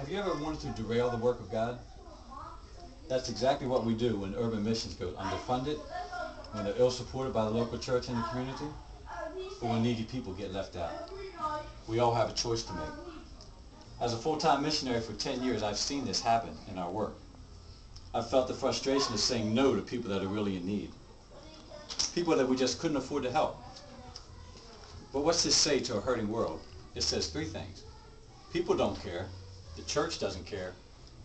Have you ever wanted to derail the work of God? That's exactly what we do when urban missions go underfunded, when they're ill-supported by the local church and the community, or when needy people get left out. We all have a choice to make. As a full-time missionary for 10 years, I've seen this happen in our work. I've felt the frustration of saying no to people that are really in need, people that we just couldn't afford to help. But what's this say to a hurting world? It says three things. People don't care, the church doesn't care,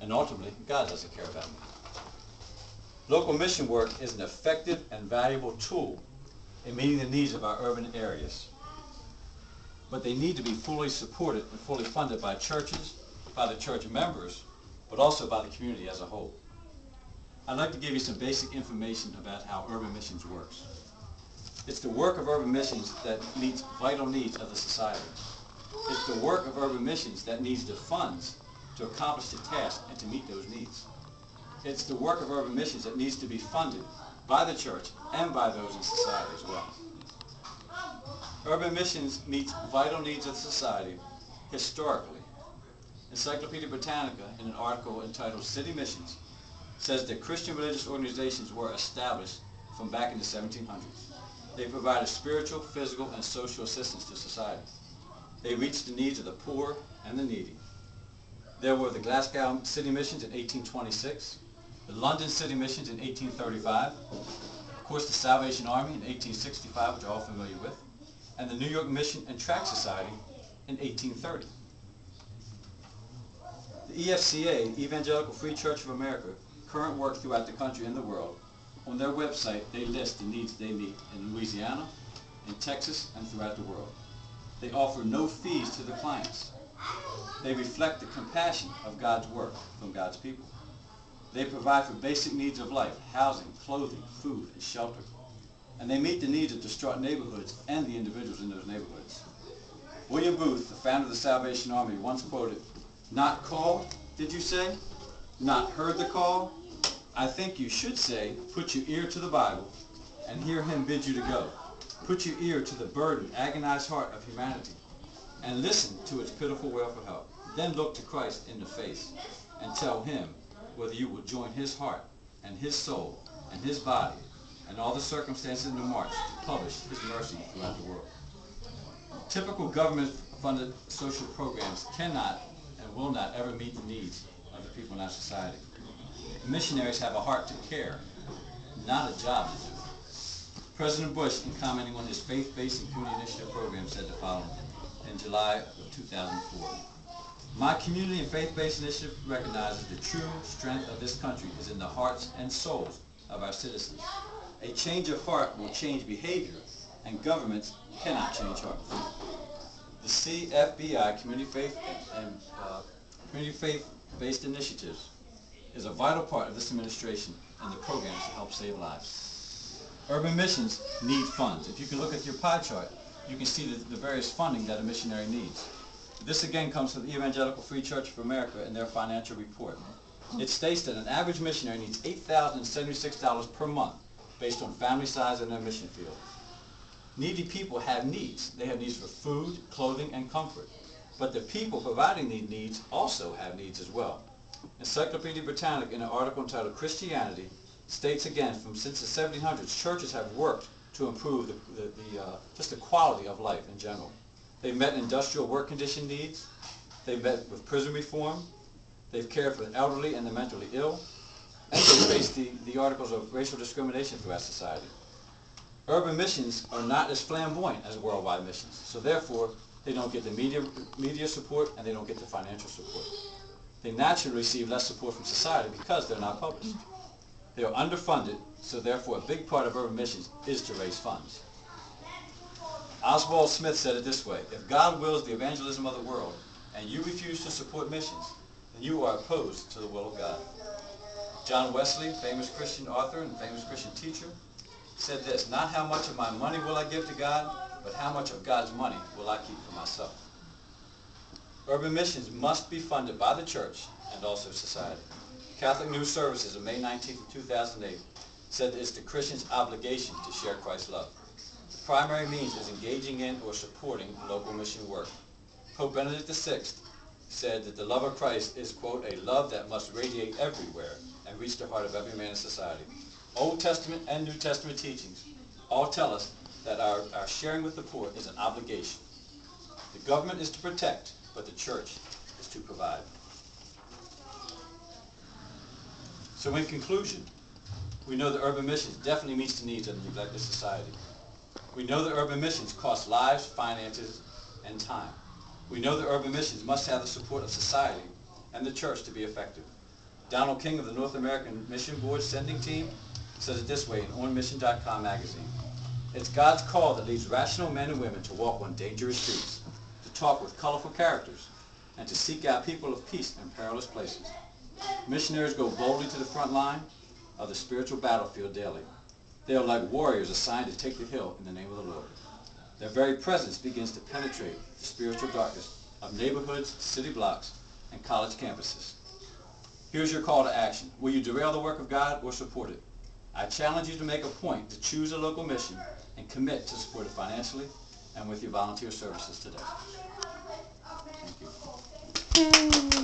and ultimately, God doesn't care about me. Local mission work is an effective and valuable tool in meeting the needs of our urban areas. But they need to be fully supported and fully funded by churches, by the church members, but also by the community as a whole. I'd like to give you some basic information about how urban missions works. It's the work of urban missions that meets vital needs of the society. It's the work of urban missions that needs the funds to accomplish the task and to meet those needs. It's the work of urban missions that needs to be funded by the church and by those in society as well. Urban missions meets vital needs of society historically. Encyclopedia Britannica, in an article entitled City Missions, says that Christian religious organizations were established from back in the 1700s. They provided spiritual, physical, and social assistance to society. They reached the needs of the poor and the needy. There were the Glasgow City Missions in 1826, the London City Missions in 1835, of course the Salvation Army in 1865, which you're all familiar with, and the New York Mission and Tract Society in 1830. The EFCA, Evangelical Free Church of America, current work throughout the country and the world. On their website, they list the needs they meet in Louisiana, in Texas, and throughout the world. They offer no fees to the clients. They reflect the compassion of God's work from God's people. They provide for basic needs of life, housing, clothing, food, and shelter. And they meet the needs of distraught neighborhoods and the individuals in those neighborhoods. William Booth, the founder of the Salvation Army, once quoted, "Not called, did you say? Not heard the call? I think you should say, put your ear to the Bible and hear him bid you to go. Put your ear to the burdened, agonized heart of humanity and listen to its pitiful wail for help. Then look to Christ in the face and tell him whether you will join his heart and his soul and his body and all the circumstances in the march to publish his mercy throughout the world." Typical government-funded social programs cannot and will not ever meet the needs of the people in our society. Missionaries have a heart to care, not a job to do. President Bush, in commenting on his faith-based and community initiative program, said the following in July of 2004. "My community and faith-based initiative recognizes the true strength of this country is in the hearts and souls of our citizens. A change of heart will change behavior, and governments cannot change hearts." The CFBI, Community Faith and Community Faith-Based Initiatives, is a vital part of this administration and the programs to help save lives. Urban missions need funds. If you can look at your pie chart, you can see the various funding that a missionary needs. This again comes from the Evangelical Free Church of America in their financial report. It states that an average missionary needs $8,076 per month based on family size and their mission field. Needy people have needs. They have needs for food, clothing, and comfort. But the people providing these needs also have needs as well. Encyclopedia Britannica, in an article entitled Christianity, states again, since the 1700s, churches have worked to improve just the quality of life in general. They've met industrial work condition needs. They've met with prison reform. They've cared for the elderly and the mentally ill. And they've faced the articles of racial discrimination throughout society. Urban missions are not as flamboyant as worldwide missions, so therefore they don't get the media support and they don't get the financial support. They naturally receive less support from society because they're not published. They are underfunded, so therefore a big part of urban missions is to raise funds. Oswald Smith said it this way: "If God wills the evangelism of the world and you refuse to support missions, then you are opposed to the will of God." John Wesley, famous Christian author and famous Christian teacher, said this: "Not how much of my money will I give to God, but how much of God's money will I keep for myself." Urban missions must be funded by the church and also society. Catholic News Services on May 19, 2008 said that it's the Christian's obligation to share Christ's love. The primary means is engaging in or supporting local mission work. Pope Benedict XVI said that the love of Christ is, quote, a love that must radiate everywhere and reach the heart of every man in society. Old Testament and New Testament teachings all tell us that our sharing with the poor is an obligation. The government is to protect, but the church is to provide. So in conclusion, we know that urban missions definitely meets the needs of the neglected society. We know that urban missions cost lives, finances, and time. We know that urban missions must have the support of society and the church to be effective. Donald King of the North American Mission Board sending team says it this way in OnMission.com magazine. It's God's call that leads rational men and women to walk on dangerous streets, to talk with colorful characters, and to seek out people of peace in perilous places. Missionaries go boldly to the front line of the spiritual battlefield daily. They are like warriors assigned to take the hill in the name of the Lord. Their very presence begins to penetrate the spiritual darkness of neighborhoods, city blocks, and college campuses. Here's your call to action. Will you derail the work of God or support it? I challenge you to make a point to choose a local mission and commit to support it financially and with your volunteer services today. Thank you.